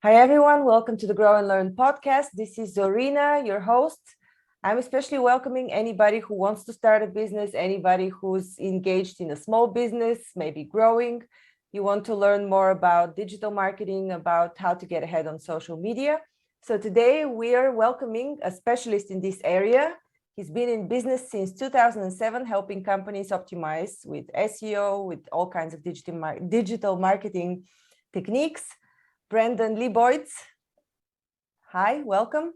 Hi, everyone. Welcome to the Grownlearn Podcast. This is Zorina, your host. I'm especially welcoming anybody who wants to start a business, anybody who's engaged in a small business, maybe growing. You want to learn more about digital marketing, about how to get ahead on social media. So today we are welcoming a specialist in this area. He's been in business since 2007, helping companies optimize with SEO, with all kinds of digital marketing techniques. Brandon Leibowitz. Hi, welcome.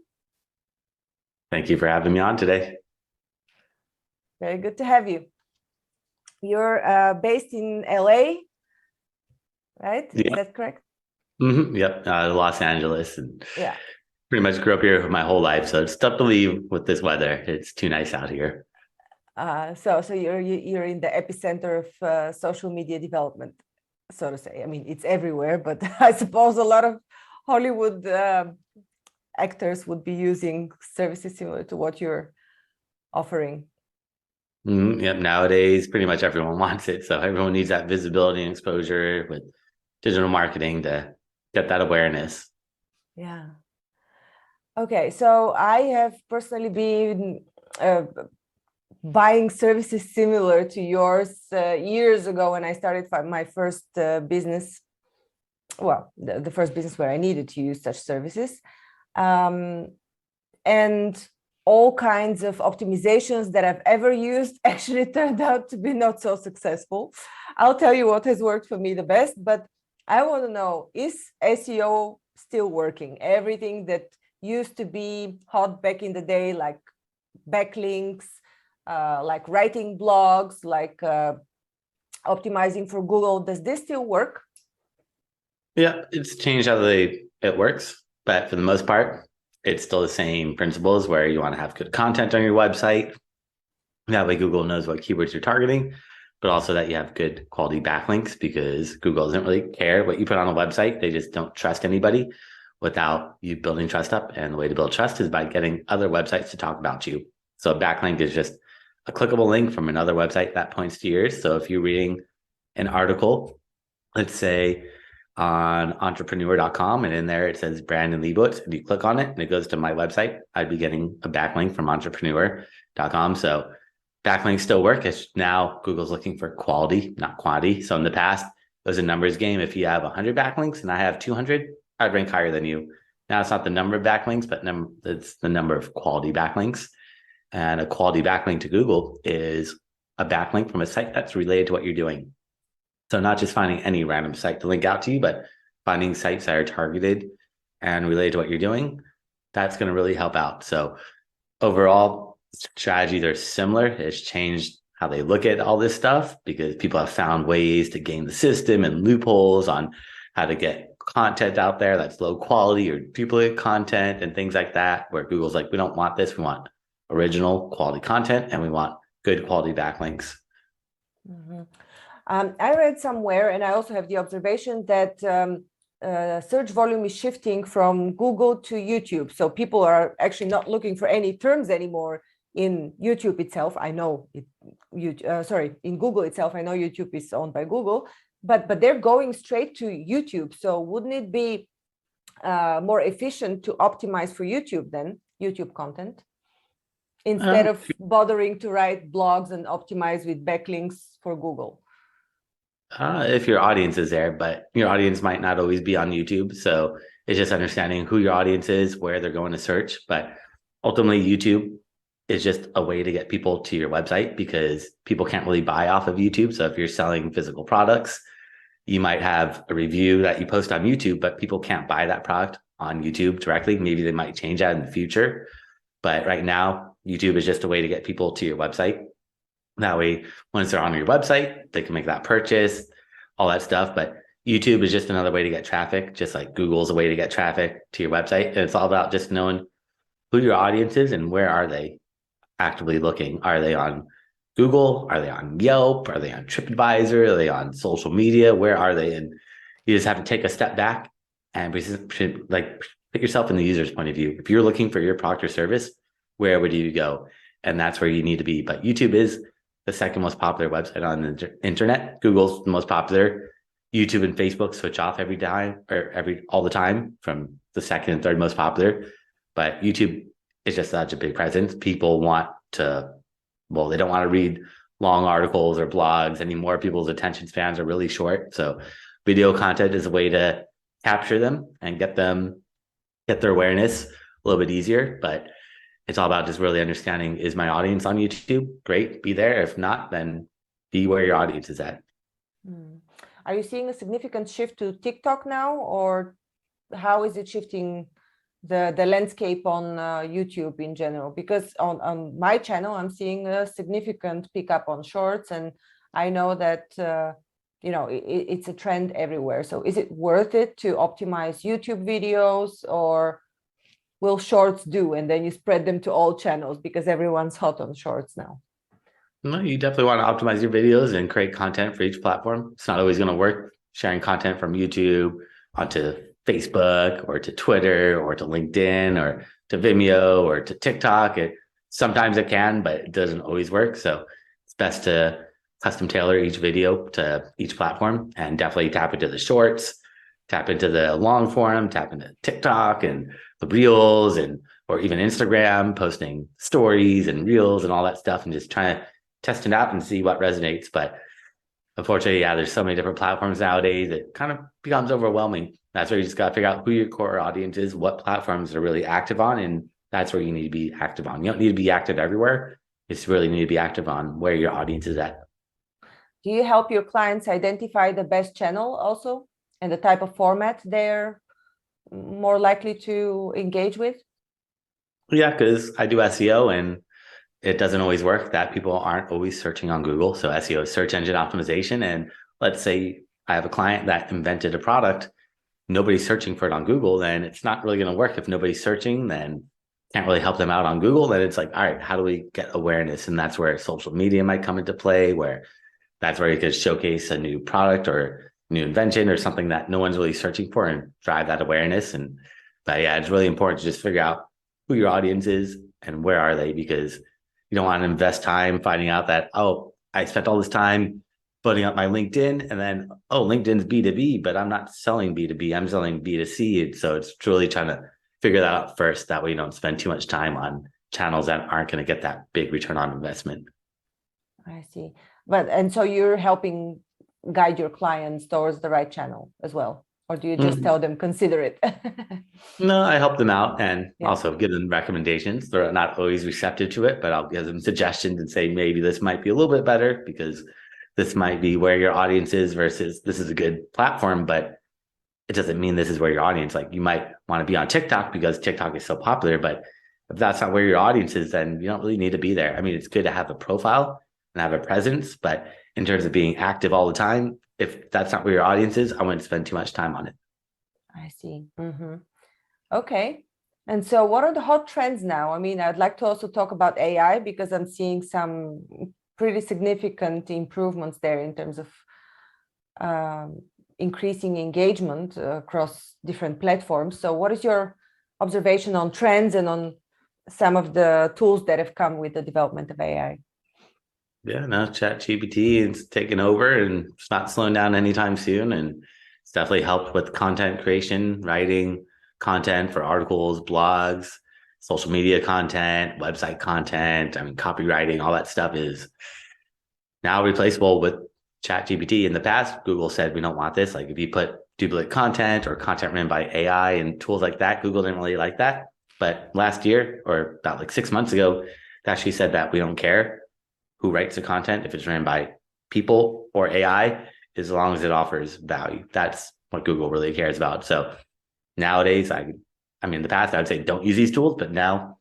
Thank you for having me on today. Very good to have you. You're based in LA, right? Yeah. Is that correct? Mm-hmm. Yep. Los Angeles, and yeah, pretty much grew up here my whole life. So it's tough to leave with this weather. It's too nice out here. So you're in the epicenter of social media development, so to say. I mean, it's everywhere, but I suppose a lot of Hollywood actors would be using services similar to what you're offering. Mm-hmm. Yep. Nowadays, pretty much everyone wants it. So everyone needs that visibility and exposure with digital marketing to get that awareness. Yeah. Okay. So I have personally been buying services similar to yours years ago when I started my first business. Well, the first business where I needed to use such services. And all kinds of optimizations that I've ever used actually turned out to be not so successful. I'll tell you what has worked for me the best, but I want to know, is SEO still working? Everything that used to be hot back in the day, like backlinks, like writing blogs, like optimizing for Google, does this still work? Yeah, it's changed how it works, but for the most part, it's still the same principles where you want to have good content on your website. That way Google knows what keywords you're targeting, but also that you have good quality backlinks, because Google doesn't really care what you put on a website. They just don't trust anybody without you building trust up. And the way to build trust is by getting other websites to talk about you. So a backlink is just a clickable link from another website that points to yours. So if you're reading an article, let's say on entrepreneur.com, and in there it says Brandon Leibowitz, and you click on it and it goes to my website, I'd be getting a backlink from entrepreneur.com. So backlinks still work. It's now Google's looking for quality, not quantity. So in the past, it was a numbers game. If you have 100 backlinks and I have 200, I'd rank higher than you. Now it's not the number of backlinks, but it's the number of quality backlinks. And a quality backlink to Google is a backlink from a site that's related to what you're doing. So not just finding any random site to link out to you, but finding sites that are targeted and related to what you're doing. That's going to really help out. So overall, strategies are similar. It's changed how they look at all this stuff, because people have found ways to game the system and loopholes on how to get content out there that's low quality or duplicate content and things like that, where Google's like, we don't want this. We want original quality content, and we want good quality backlinks. Mm-hmm. I read somewhere, and I also have the observation that search volume is shifting from Google to YouTube. So people are actually not looking for any terms anymore in YouTube itself. I know in Google itself. I know YouTube is owned by Google, but they're going straight to YouTube. So wouldn't it be more efficient to optimize for YouTube than YouTube content, instead of bothering to write blogs and optimize with backlinks for Google? If your audience is there, but your audience might not always be on YouTube. So it's just understanding who your audience is, where they're going to search. But ultimately, YouTube is just a way to get people to your website, because people can't really buy off of YouTube. So if you're selling physical products, you might have a review that you post on YouTube, but people can't buy that product on YouTube directly. Maybe they might change that in the future. But right now, YouTube is just a way to get people to your website. That way, once they're on your website, they can make that purchase, all that stuff. But YouTube is just another way to get traffic, just like Google's a way to get traffic to your website. And it's all about just knowing who your audience is and where are they actively looking. Are they on Google? Are they on Yelp? Are they on TripAdvisor? Are they on social media? Where are they? And you just have to take a step back and like put yourself in the user's point of view. If you're looking for your product or service, where would you go? And that's where you need to be. But YouTube is the second most popular website on the internet. Google's the most popular. YouTube and Facebook switch off all the time from the second and third most popular. But YouTube is just such a big presence. People they don't want to read long articles or blogs anymore. People's attention spans are really short. So video content is a way to capture them and get their awareness a little bit easier. But it's all about just really understanding, is my audience on YouTube? Great, be there. If not, then be where your audience is at. Are you seeing a significant shift to TikTok now, or how is it shifting the landscape on YouTube in general? Because on my channel, I'm seeing a significant pickup on shorts, and I know that it's a trend everywhere. So is it worth it to optimize YouTube videos, or will shorts do, and then you spread them to all channels because everyone's hot on shorts now? No, you definitely want to optimize your videos and create content for each platform. It's not always going to work sharing content from YouTube onto Facebook or to Twitter or to LinkedIn or to Vimeo or to TikTok. Sometimes it can, but it doesn't always work. So it's best to custom tailor each video to each platform, and definitely tap into the shorts, tap into the long form, tap into TikTok and the reels, or even Instagram, posting stories and reels and all that stuff, and just trying to test it out and see what resonates. But unfortunately, there's so many different platforms nowadays, it kind of becomes overwhelming. That's where you just got to figure out who your core audience is, what platforms they're really active on, and that's where you need to be active on. You don't need to be active everywhere. You just really need to be active on where your audience is at. Do you help your clients identify the best channel also, and the type of format they're more likely to engage with? Yeah, because I do SEO, and it doesn't always work that people aren't always searching on Google. So SEO is search engine optimization. And let's say I have a client that invented a product, nobody's searching for it on Google, then it's not really going to work. If nobody's searching, then can't really help them out on Google. Then it's like, all right, how do we get awareness? And that's where social media might come into play, that's where you could showcase a new product or new invention or something that no one's really searching for and drive that awareness. But it's really important to just figure out who your audience is and where are they, because you don't want to invest time finding out that, I spent all this time putting up my LinkedIn, and then, LinkedIn's B2B, but I'm not selling B2B, I'm selling B2C. And so it's truly trying to figure that out first. That way you don't spend too much time on channels that aren't going to get that big return on investment. I see. And so you're helping guide your clients towards the right channel as well? Or do you just tell them, consider it? No, I help them out and also give them recommendations. They're not always receptive to it, but I'll give them suggestions and say, maybe this might be a little bit better because this might be where your audience is versus this is a good platform, but it doesn't mean this is where your audience, like you might want to be on TikTok because TikTok is so popular, but if that's not where your audience is, then you don't really need to be there. I mean, it's good to have a profile and have a presence, but in terms of being active all the time, if that's not where your audience is, I wouldn't spend too much time on it. I see. Mm-hmm. Okay. And so what are the hot trends now? I mean, I'd like to also talk about AI because I'm seeing some pretty significant improvements there in terms of increasing engagement across different platforms. So what is your observation on trends and on some of the tools that have come with the development of AI? Yeah, no, ChatGPT is taking over and it's not slowing down anytime soon. And it's definitely helped with content creation, writing content for articles, blogs, social media content, website content. I mean, copywriting, all that stuff is now replaceable with ChatGPT. In the past, Google said, we don't want this. Like if you put duplicate content or content written by AI and tools like that, Google didn't really like that. But last year, or about like 6 months ago, they actually said that we don't care who writes the content, if it's written by people or AI, as long as it offers value. That's what Google really cares about. So nowadays, I mean, in the past, I would say don't use these tools, but now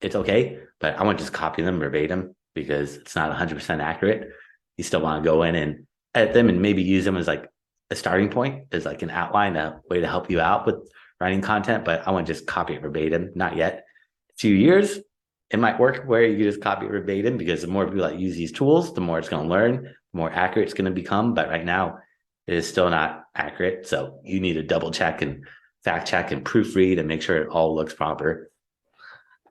it's okay. But I won't just copy them verbatim because it's not 100% accurate. You still want to go in and edit them and maybe use them as like a starting point, as like an outline, a way to help you out with writing content. But I won't just copy it verbatim, not yet. A few years, it might work where you just copy it verbatim because the more people that use these tools, the more it's going to learn, the more accurate it's going to become. But right now, it is still not accurate. So you need to double check and fact check and proofread and make sure it all looks proper.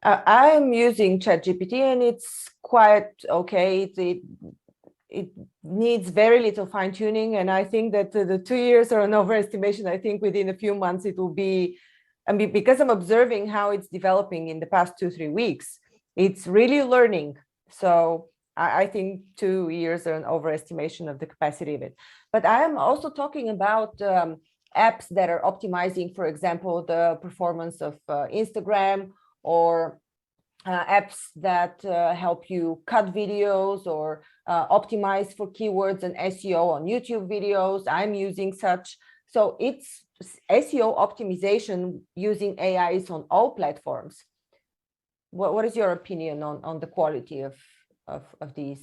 I'm using ChatGPT and it's quite okay. it needs very little fine tuning. And I think that the 2 years are an overestimation. I think within a few months it will be, I mean, because I'm observing how it's developing in the past 2-3 weeks, it's really learning. So I think 2 years are an overestimation of the capacity of it. But I am also talking about apps that are optimizing, for example, the performance of Instagram, or apps that help you cut videos or optimize for keywords and SEO on YouTube videos. I'm using such. So it's SEO optimization using AIs on all platforms. What is your opinion on the quality of these?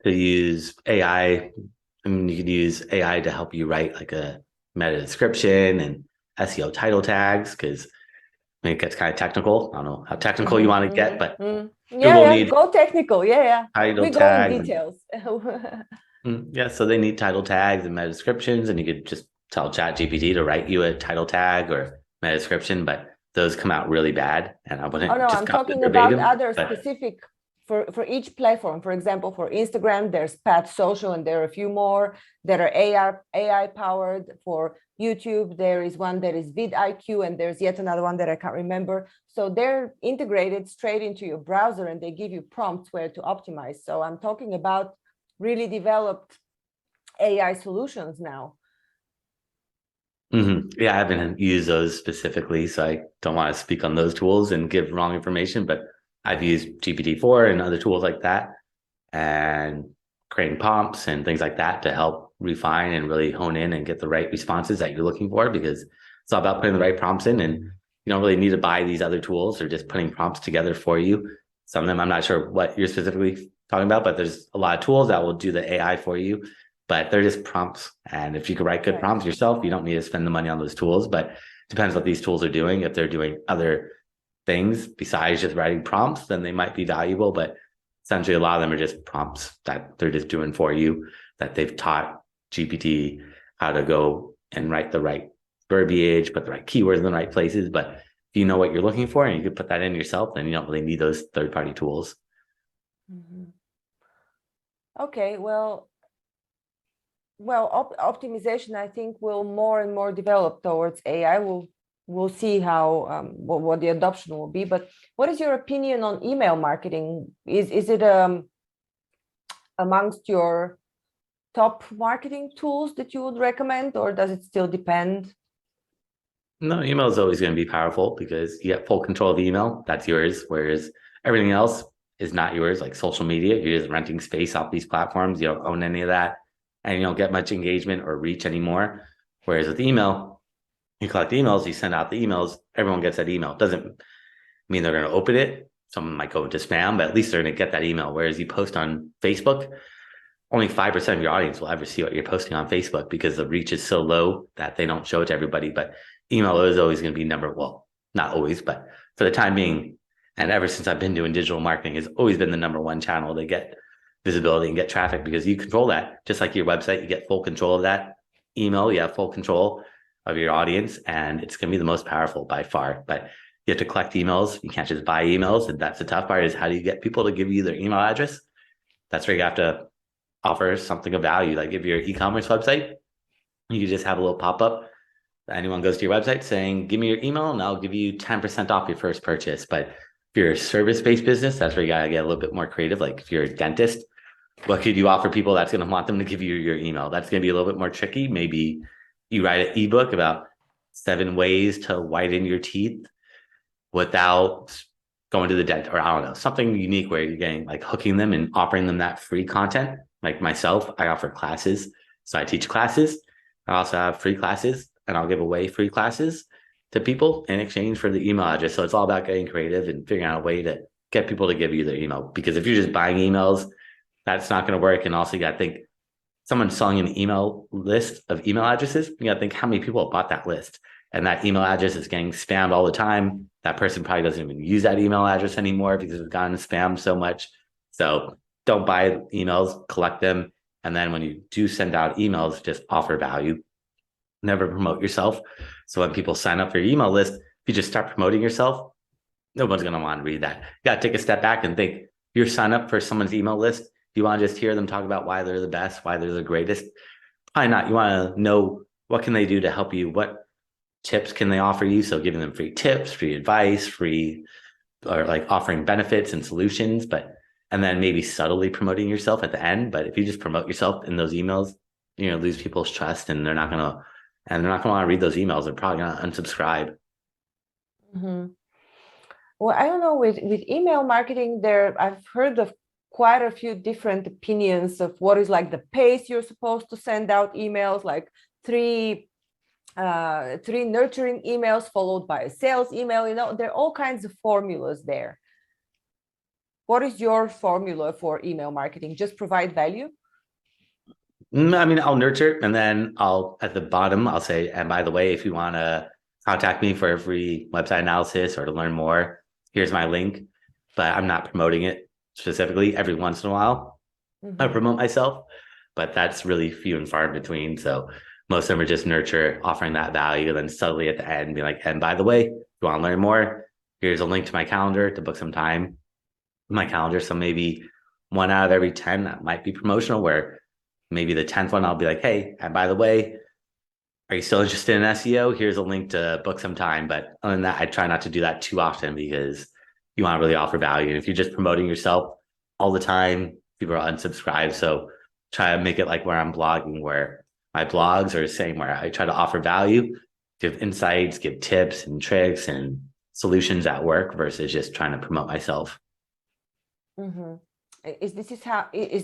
To use AI, I mean, you could use AI to help you write like a meta description and SEO title tags, because I mean, it gets kind of technical. I don't know how technical you want to get, but Google needs go technical. title We go tags. in details. Yeah, so they need title tags and meta descriptions, and you could just tell ChatGPT to write you a title tag or meta description, but those come out really bad. And I wouldn't. Oh no, just I'm copy talking verbatim, about other but specific for each platform. For example, for Instagram, there's Path Social, and there are a few more that are AI powered. For YouTube, there is one that is vidIQ, and there's yet another one that I can't remember. So they're integrated straight into your browser, and they give you prompts where to optimize. So I'm talking about really developed AI solutions now. Yeah, I haven't used those specifically, so I don't want to speak on those tools and give wrong information, but I've used GPT-4 and other tools like that, and creating prompts and things like that to help refine and really hone in and get the right responses that you're looking for, because it's all about putting the right prompts in, and you don't really need to buy these other tools. They're just putting prompts together for you. Some of them, I'm not sure what you're specifically talking about, but there's a lot of tools that will do the AI for you, but they're just prompts. And if you can write good prompts yourself, you don't need to spend the money on those tools. But it depends what these tools are doing. If they're doing other things besides just writing prompts, then they might be valuable. But essentially, a lot of them are just prompts that they're just doing for you, that they've taught GPT how to go and write the right verbiage, put the right keywords in the right places. But if you know what you're looking for and you can put that in yourself, then you don't really need those third-party tools. Okay, well, optimization, I think, will more and more develop towards AI. We'll see how what the adoption will be. But what is your opinion on email marketing? Is it amongst your top marketing tools that you would recommend, or does it still depend? No, email is always going to be powerful because you get full control of email. That's yours. Whereas everything else is not yours, like social media. You're just renting space off these platforms. You don't own any of that, and you don't get much engagement or reach anymore. Whereas with email, you collect emails, you send out the emails, everyone gets that email. It doesn't mean they're going to open it. Someone might go into spam, but at least they're going to get that email. Whereas you post on Facebook, only 5% of your audience will ever see what you're posting on Facebook because the reach is so low that they don't show it to everybody. But email is always going to be not always, but for the time being, and ever since I've been doing digital marketing, has always been the number one channel to get visibility and get traffic, because you control that. Just like your website, you get full control of that. Email, you have full control of your audience, and it's going to be the most powerful by far. But you have to collect emails. You can't just buy emails. And that's the tough part, is how do you get people to give you their email address? That's where you have to offer something of value. Like if you're an e-commerce website, you can just have a little pop-up. Anyone goes to your website saying, give me your email and I'll give you 10% off your first purchase. But if you're a service-based business, that's where you got to get a little bit more creative. Like if you're a dentist, what could you offer people that's going to want them to give you your email? That's going to be a little bit more tricky. Maybe you write an ebook about 7 ways to whiten your teeth without going to the dentist, or I don't know, something unique where you're getting like hooking them and offering them that free content. Like myself, I offer classes. So I teach classes. I also have free classes, and I'll give away free classes to people in exchange for the email address. So it's all about getting creative and figuring out a way to get people to give you their email. Because if you're just buying emails, that's not going to work. And also you got to think, someone's selling an email list of email addresses. You got to think how many people have bought that list. And that email address is getting spammed all the time. That person probably doesn't even use that email address anymore because it's gotten spammed so much. So don't buy emails, collect them. And then when you do send out emails, just offer value. Never promote yourself. So when people sign up for your email list, if you just start promoting yourself, no one's going to want to read that. You got to take a step back and think, you sign up for someone's email list, do you want to just hear them talk about why they're the best, why they're the greatest? Probably not. You want to know what can they do to help you, what tips can they offer you? So giving them free tips, free advice, or like offering benefits and solutions, and then maybe subtly promoting yourself at the end. But if you just promote yourself in those emails, you're going to lose people's trust, and they're not going to want to read those emails. They're probably going to unsubscribe. Mm-hmm. Well, I don't know, with email marketing I've heard of quite a few different opinions of what is like the pace you're supposed to send out emails, like three nurturing emails followed by a sales email. There are all kinds of formulas there. What is your formula for email marketing? Just provide value? I mean, I'll nurture, and then at the bottom, I'll say, and by the way, if you want to contact me for a free website analysis or to learn more, here's my link. But I'm not promoting it specifically. Every once in a while, I promote myself, but that's really few and far in between. So most of them are just nurture, offering that value, and then subtly at the end be like, and by the way, if you want to learn more, here's a link to my calendar to book some time in my calendar. So maybe 1 out of every 10 that might be promotional, where maybe the 10th one I'll be like, hey, and by the way, are you still interested in SEO? Here's a link to book some time. But other than that, I try not to do that too often, because you want to really offer value. And if you're just promoting yourself all the time, people are unsubscribed. So try to make it like where I'm blogging, where my blogs are the same, where I try to offer value, give insights, give tips and tricks and solutions that work, versus just trying to promote myself. Mm-hmm. Is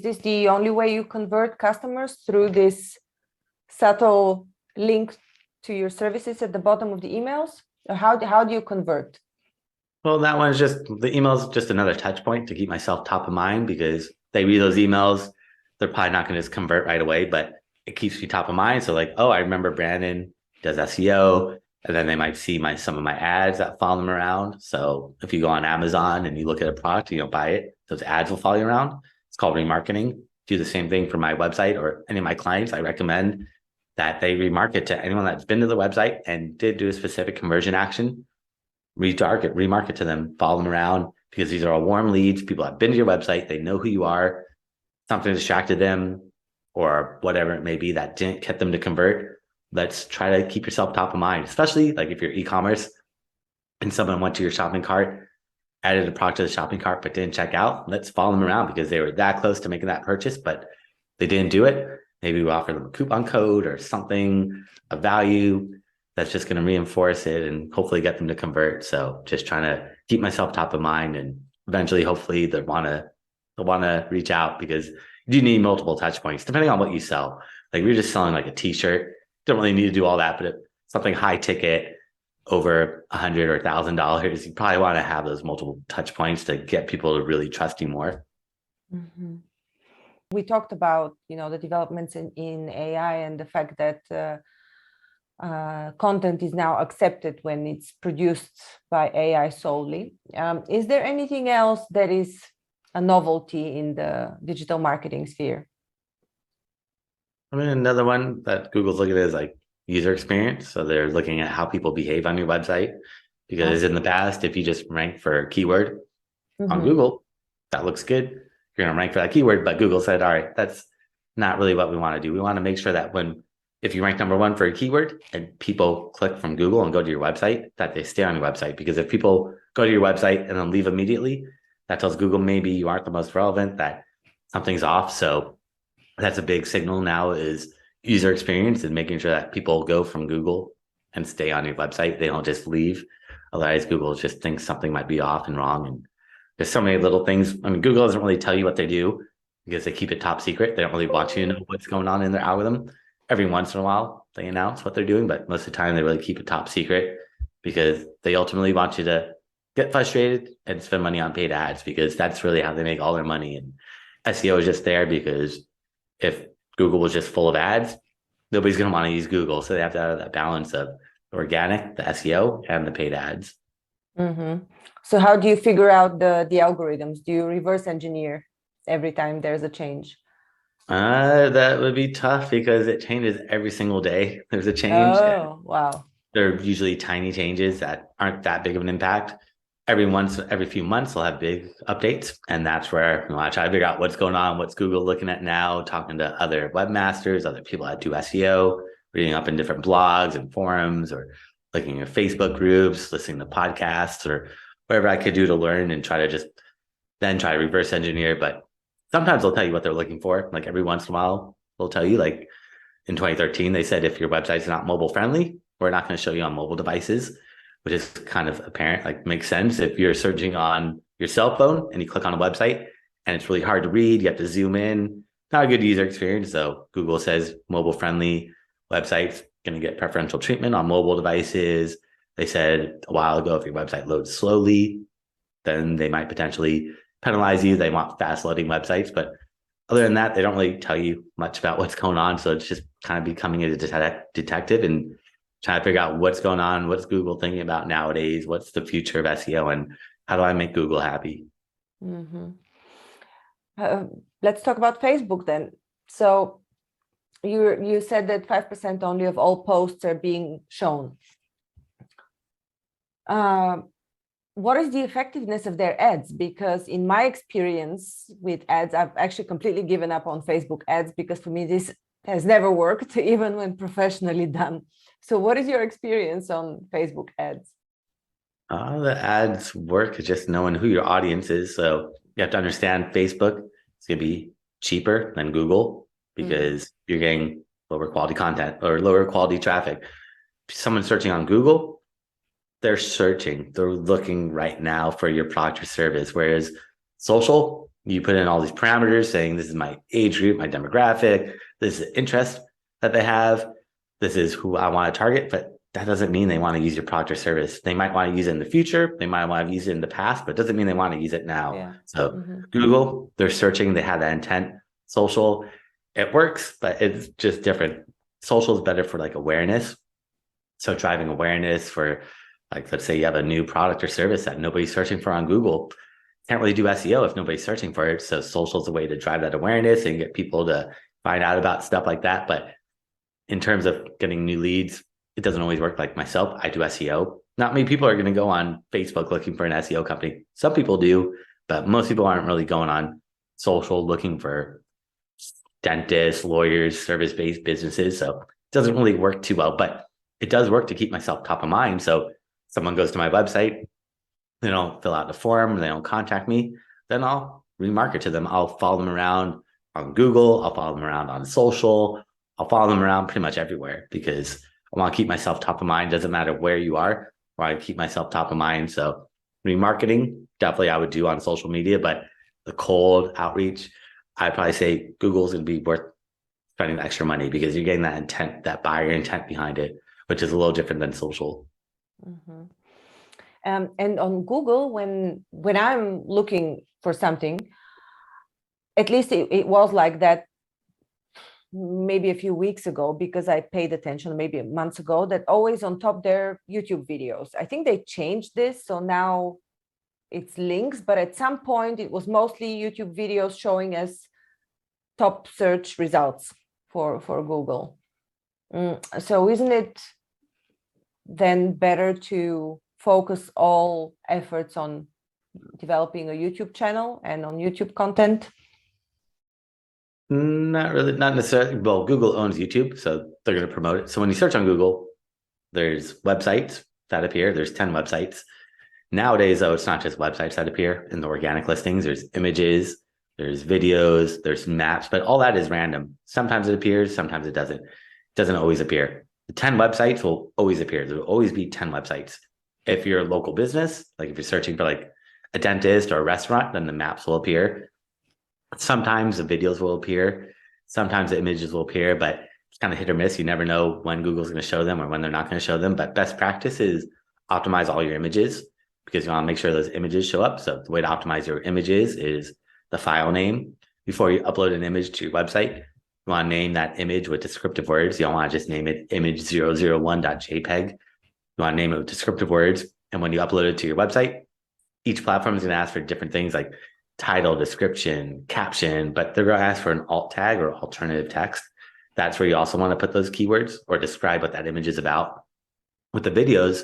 this the only way you convert customers, through this subtle link to your services at the bottom of the emails? Or how do you convert? Well, that one's just, the email's just another touch point to keep myself top of mind, because they read those emails, they're probably not going to just convert right away, but it keeps me top of mind. So like, oh, I remember Brandon does SEO, and then they might see some of my ads that follow them around. So if you go on Amazon and you look at a product, you don't buy it, those ads will follow you around. It's called remarketing. Do the same thing for my website or any of my clients. I recommend that they remarket to anyone that's been to the website and did do a specific conversion action. Remarket to them, follow them around, because these are all warm leads. People have been to your website, they know who you are. Something distracted them, or whatever it may be that didn't get them to convert. Let's try to keep yourself top of mind, especially like if you're e-commerce and someone went to your shopping cart, added a product to the shopping cart, but didn't check out. Let's follow them around, because they were that close to making that purchase, but they didn't do it. Maybe we offer them a coupon code or something, a value that's just going to reinforce it and hopefully get them to convert. So just trying to keep myself top of mind, and eventually, hopefully they'll want to reach out, because you do need multiple touch points depending on what you sell. Like if you're just selling like a t-shirt, don't really need to do all that, but something high ticket over $100 or $1,000, you probably want to have those multiple touch points to get people to really trust you more. Mm-hmm. We talked about, the developments in AI and the fact that content is now accepted when it's produced by AI solely. Is there anything else that is a novelty in the digital marketing sphere? I mean, another one that Google's looking at is like user experience. So they're looking at how people behave on your website, because in the past, if you just rank for a keyword on Google, that looks good. You're going to rank for that keyword, but Google said, all right, that's not really what we want to do. We want to make sure that if you rank number one for a keyword and people click from Google and go to your website, that they stay on your website. Because if people go to your website and then leave immediately, that tells Google maybe you aren't the most relevant, that something's off. So that's a big signal now, is user experience and making sure that people go from Google and stay on your website. They don't just leave. Otherwise, Google just thinks something might be off and wrong. And there's so many little things. I mean, Google doesn't really tell you what they do, because they keep it top secret. They don't really want you to know what's going on in their algorithm. Every once in a while, they announce what they're doing, but most of the time they really keep it top secret, because they ultimately want you to get frustrated and spend money on paid ads, because that's really how they make all their money. And SEO is just there because if Google was just full of ads, nobody's going to want to use Google. So they have to have that balance of organic, the SEO, and the paid ads. Mm-hmm. So how do you figure out the algorithms? Do you reverse engineer every time there's a change? That would be tough, because it changes every single day. There's a change. Oh, wow. They're usually tiny changes that aren't that big of an impact. every few months, they'll have big updates. And that's where I try to figure out what's going on, what's Google looking at now, talking to other webmasters, other people that do SEO, reading up in different blogs and forums, or looking at Facebook groups, listening to podcasts, or whatever I could do to learn and try to reverse engineer. But sometimes they'll tell you what they're looking for. Like every once in a while, they'll tell you, like in 2013, they said, if your website's not mobile friendly, we're not going to show you on mobile devices, which is kind of apparent, like makes sense. If you're searching on your cell phone and you click on a website and it's really hard to read, you have to zoom in, not a good user experience. So Google says mobile friendly websites going to get preferential treatment on mobile devices. They said a while ago, if your website loads slowly, then they might potentially penalize you. They want fast loading websites, but other than that, they don't really tell you much about what's going on. So it's just kind of becoming a detective and trying to figure out what's going on, what's Google thinking about nowadays, what's the future of SEO, and how do I make Google happy? Mm-hmm. Let's talk about Facebook then. So you said that 5% only of all posts are being shown. What is the effectiveness of their ads? Because in my experience with ads, I've actually completely given up on Facebook ads, because for me, this has never worked, even when professionally done. So what is your experience on Facebook ads? The ads work just knowing who your audience is. So you have to understand Facebook is going to be cheaper than Google because you're getting lower quality content or lower quality traffic. Someone searching on Google, they're looking right now for your product or service. Whereas social, you put in all these parameters saying this is my age group, my demographic, this is the interest that they have, this is who I want to target, but that doesn't mean they want to use your product or service. They might want to use it in the future. They might want to use it in the past, but it doesn't mean they want to use it now. Yeah. So Google, they're searching, they have that intent. Social, it works, but it's just different. Social is better for like awareness. So driving awareness for, like, let's say you have a new product or service that nobody's searching for on Google. Can't really do SEO if nobody's searching for it. So social is a way to drive that awareness and get people to find out about stuff like that. But in terms of getting new leads, it doesn't always work. Like myself, I do SEO. Not many people are going to go on Facebook looking for an SEO company. Some people do, but most people aren't really going on social looking for dentists, lawyers, service-based businesses. So it doesn't really work too well, but it does work to keep myself top of mind. So someone goes to my website, they don't fill out the form, they don't contact me, then I'll remarket to them. I'll follow them around on Google. I'll follow them around on social. I'll follow them around pretty much everywhere because I want to keep myself top of mind. Doesn't matter where you are, I want to keep myself top of mind. So remarketing, definitely I would do on social media, but the cold outreach, I'd probably say Google's going to be worth spending the extra money because you're getting that intent, that buyer intent behind it, which is a little different than social. Mm-hmm. And on Google, when I'm looking for something, at least it was like that maybe a few weeks ago, because I paid attention maybe months ago, that always on top there YouTube videos. I think they changed this, so now it's links, but at some point it was mostly YouTube videos showing as top search results for Google. So isn't it then better to focus all efforts on developing a YouTube channel and on YouTube content? Not really, not necessarily. Well, Google owns YouTube, so they're going to promote it. So when you search on Google, there's websites that appear. There's 10 websites. Nowadays, though, it's not just websites that appear in the organic listings. There's images, there's videos, there's maps, but all that is random. Sometimes it appears, sometimes it doesn't. It doesn't always appear. The 10 websites will always appear. There will always be 10 websites. If you're a local business, like if you're searching for like a dentist or a restaurant, then the maps will appear. Sometimes the videos will appear. Sometimes the images will appear, but it's kind of hit or miss. You never know when Google's going to show them or when they're not going to show them. But best practice is optimize all your images because you want to make sure those images show up. So the way to optimize your images is the file name. Before you upload an image to your website, you want to name that image with descriptive words. You don't want to just name it image001.jpg. You want to name it with descriptive words. And when you upload it to your website, each platform is going to ask for different things like title, description, caption, but they're going to ask for an alt tag or alternative text. That's where you also want to put those keywords or describe what that image is about. With the videos,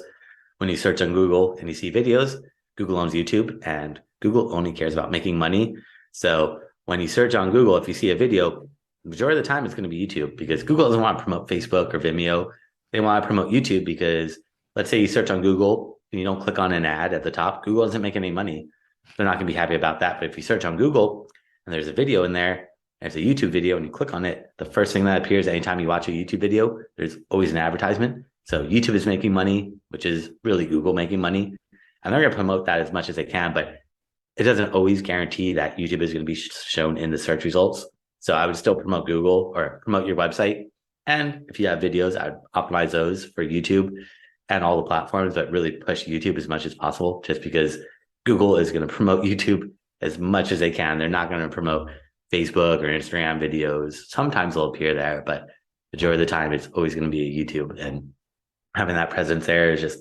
when you search on Google and you see videos, Google owns YouTube, and Google only cares about making money. So when you search on Google, if you see a video, the majority of the time it's going to be YouTube, because Google doesn't want to promote Facebook or Vimeo. They want to promote YouTube, because let's say you search on Google and you don't click on an ad at the top, Google doesn't make any money. They're not going to be happy about that. But if you search on Google and there's a video in there, and it's a YouTube video, and you click on it, the first thing that appears anytime you watch a YouTube video, there's always an advertisement. So YouTube is making money, which is really Google making money. And they're going to promote that as much as they can, but it doesn't always guarantee that YouTube is going to be shown in the search results. So I would still promote Google or promote your website. And if you have videos, I'd optimize those for YouTube and all the platforms, but really push YouTube as much as possible, just because Google is going to promote YouTube as much as they can. They're not going to promote Facebook or Instagram videos. Sometimes they'll appear there, but majority of the time it's always going to be a YouTube. And having that presence there is just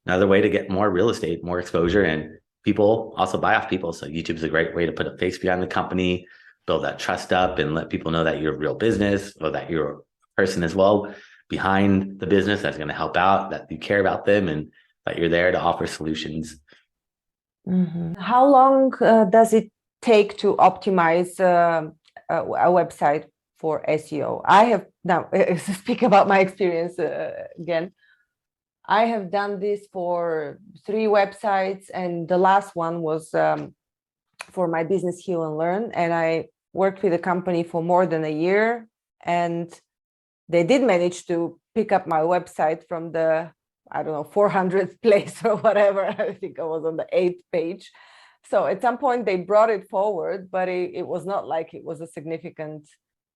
another way to get more real estate, more exposure, and people also buy off people. So YouTube is a great way to put a face behind the company, build that trust up, and let people know that you're a real business, or that you're a person as well behind the business that's going to help out, that you care about them, and that you're there to offer solutions. Mm-hmm. How long does it take to optimize a website for SEO? I have now speak about my experience again. I have done this for 3 websites, and the last one was for my business Heal and Learn. And I worked with a company for more than a year, and they did manage to pick up my website from the, I don't know, 400th place or whatever. I think I was on the 8th page. So at some point they brought it forward, but it was not like it was a significant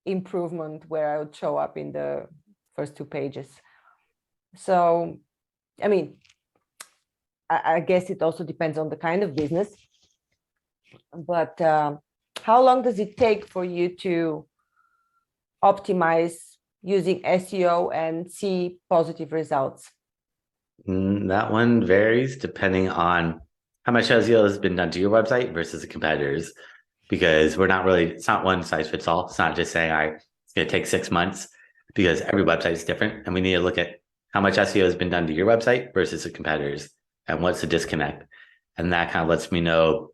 improvement where I would show up in the first 2 pages. So, I mean, I guess it also depends on the kind of business, but how long does it take for you to optimize using SEO and see positive results? That one varies depending on how much SEO has been done to your website versus the competitors, because it's not one size fits all. It's not just saying, it's going to take 6 months, because every website is different. And we need to look at how much SEO has been done to your website versus the competitors, and what's the disconnect. And that kind of lets me know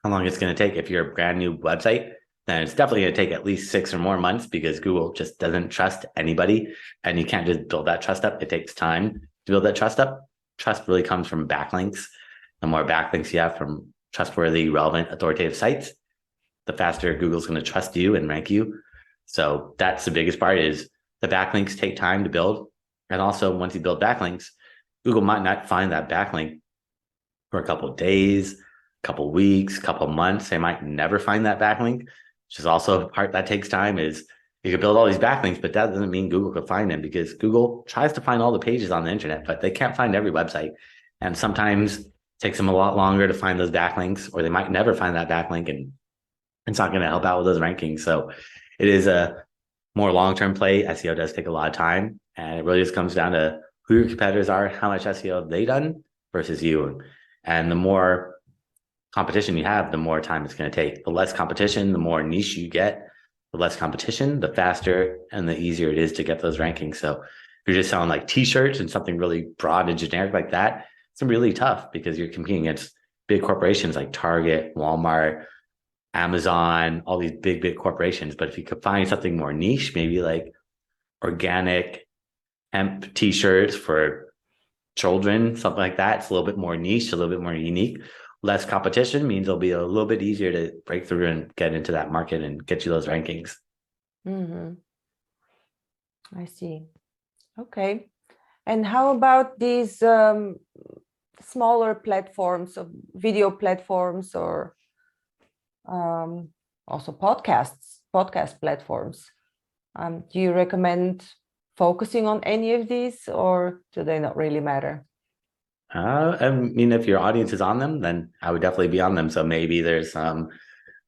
how long it's going to take. If you're a brand new website, then it's definitely going to take at least 6 or more months, because Google just doesn't trust anybody, and you can't just build that trust up. It takes time to build that trust up. Trust really comes from backlinks. The more backlinks you have from trustworthy, relevant, authoritative sites, the faster Google's going to trust you and rank you. So that's the biggest part, is the backlinks take time to build. And also, once you build backlinks, Google might not find that backlink for a couple of days, a couple of weeks, a couple of months. They might never find that backlink, which is also a part that takes time. Is you can build all these backlinks, but that doesn't mean Google could find them, because Google tries to find all the pages on the internet, but they can't find every website. And sometimes it takes them a lot longer to find those backlinks, or they might never find that backlink, and it's not going to help out with those rankings. So it is a more long-term play. SEO does take a lot of time, and it really just comes down to who your competitors are, how much SEO have they done versus you. And the more competition you have, the more time it's going to take. The less competition, the more niche you get. The less competition, the faster and the easier it is to get those rankings. So if you're just selling like t-shirts and something really broad and generic like that, it's really tough, because you're competing against big corporations like Target, Walmart, Amazon, all these big corporations. But if you could find something more niche, maybe like organic hemp t-shirts for children, something like that, it's a little bit more niche, a little bit more unique. Less competition means it'll be a little bit easier to break through and get into that market and get you those rankings. Mm-hmm. I see. Okay. And how about these smaller platforms, of video platforms, or also podcast platforms? Do you recommend focusing on any of these, or do they not really matter? I mean, if your audience is on them, then I would definitely be on them. So maybe there's some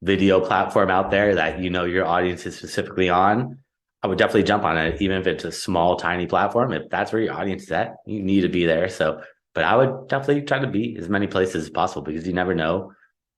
video platform out there that your audience is specifically on. I would definitely jump on it, even if it's a small, tiny platform. If that's where your audience is at, you need to be there. So, but I would definitely try to be as many places as possible, because you never know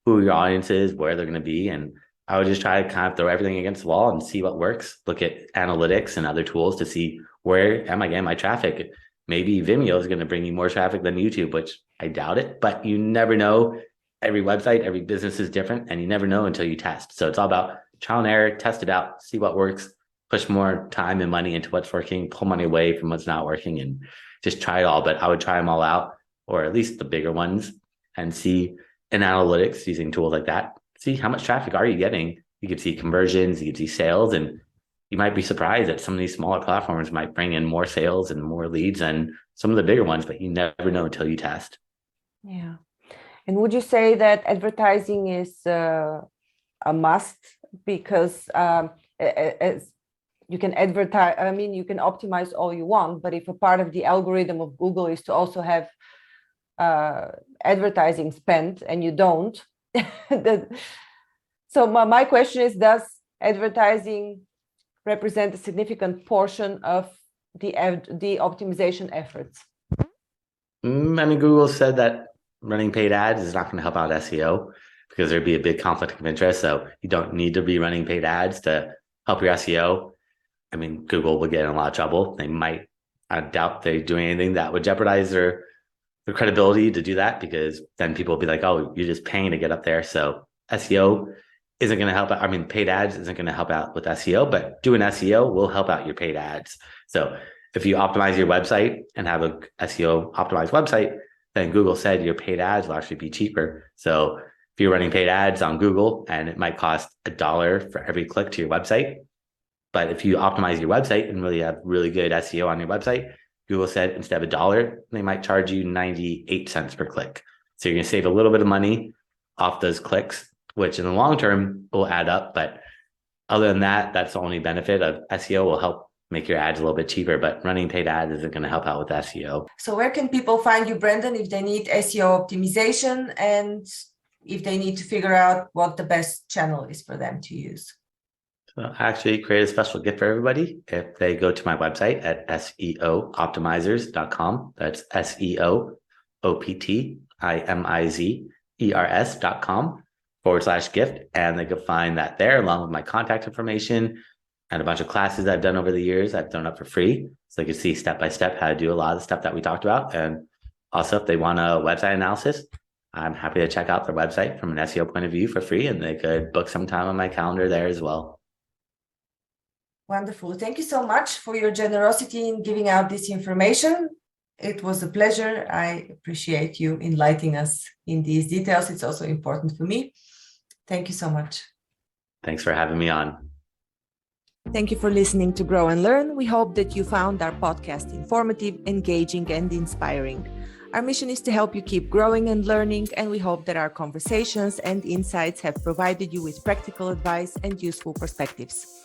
who your audience is, where they're going to be. And I would just try to kind of throw everything against the wall and see what works. Look at analytics and other tools to see, where am I getting my traffic? Maybe Vimeo is going to bring you more traffic than YouTube, which I doubt it, but you never know. Every website, every business is different, and you never know until you test. So it's all about trial and error, test it out, see what works, push more time and money into what's working, pull money away from what's not working, and just try it all. But I would try them all out, or at least the bigger ones, and see in analytics using tools like that, see how much traffic are you getting. You can see conversions, you can see sales, and you might be surprised that some of these smaller platforms might bring in more sales and more leads than some of the bigger ones, but you never know until you test. Yeah. And would you say that advertising is a must? Because as you can advertise, I mean, you can optimize all you want, but if a part of the algorithm of Google is to also have advertising spent and you don't, so my question is, does advertising represent a significant portion of the optimization efforts? I mean, Google said that running paid ads is not going to help out SEO because there'd be a big conflict of interest. So you don't need to be running paid ads to help your SEO. I mean, Google will get in a lot of trouble. I doubt they're doing anything that would jeopardize their credibility to do that, because then people will be like, oh, you're just paying to get up there. So SEO isn't going to help out. I mean, paid ads isn't going to help out with SEO, but doing SEO will help out your paid ads. So if you optimize your website and have a SEO optimized website, then Google said your paid ads will actually be cheaper. So if you're running paid ads on Google and it might cost $1 for every click to your website, but if you optimize your website and really have really good SEO on your website, Google said instead of $1, they might charge you 98 cents per click. So you're going to save a little bit of money off those clicks, which in the long term will add up. But other than that, that's the only benefit of SEO. Will help make your ads a little bit cheaper, but running paid ads isn't going to help out with SEO. So where can people find you, Brandon, if they need SEO optimization and if they need to figure out what the best channel is for them to use? So I actually created a special gift for everybody. If they go to my website at SEOoptimizers.com, that's SEOoptimizers.com/gift. And they can find that there along with my contact information and a bunch of classes I've done over the years. I've done up for free. So they can see step-by-step how to do a lot of the stuff that we talked about. And also if they want a website analysis, I'm happy to check out their website from an SEO point of view for free, and they could book some time on my calendar there as well. Wonderful. Thank you so much for your generosity in giving out this information. It was a pleasure. I appreciate you enlightening us in these details. It's also important for me. Thank you so much. Thanks for having me on. Thank you for listening to Grow and Learn. We hope that you found our podcast informative, engaging, and inspiring. Our mission is to help you keep growing and learning, and we hope that our conversations and insights have provided you with practical advice and useful perspectives.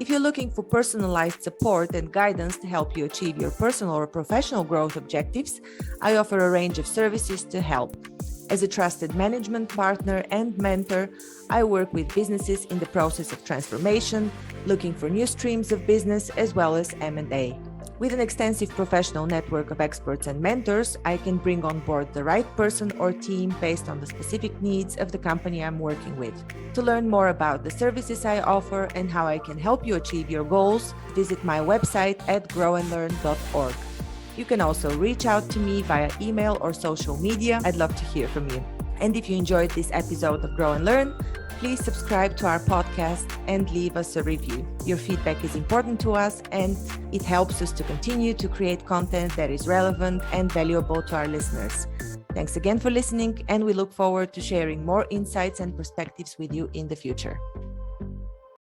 If you're looking for personalized support and guidance to help you achieve your personal or professional growth objectives, I offer a range of services to help. As a trusted management partner and mentor, I work with businesses in the process of transformation, looking for new streams of business, as well as M&A. With an extensive professional network of experts and mentors, I can bring on board the right person or team based on the specific needs of the company I'm working with. To learn more about the services I offer and how I can help you achieve your goals, visit my website at grownlearn.org. You can also reach out to me via email or social media. I'd love to hear from you. And if you enjoyed this episode of Grow and Learn, please subscribe to our podcast and leave us a review. Your feedback is important to us, and it helps us to continue to create content that is relevant and valuable to our listeners. Thanks again for listening, and we look forward to sharing more insights and perspectives with you in the future.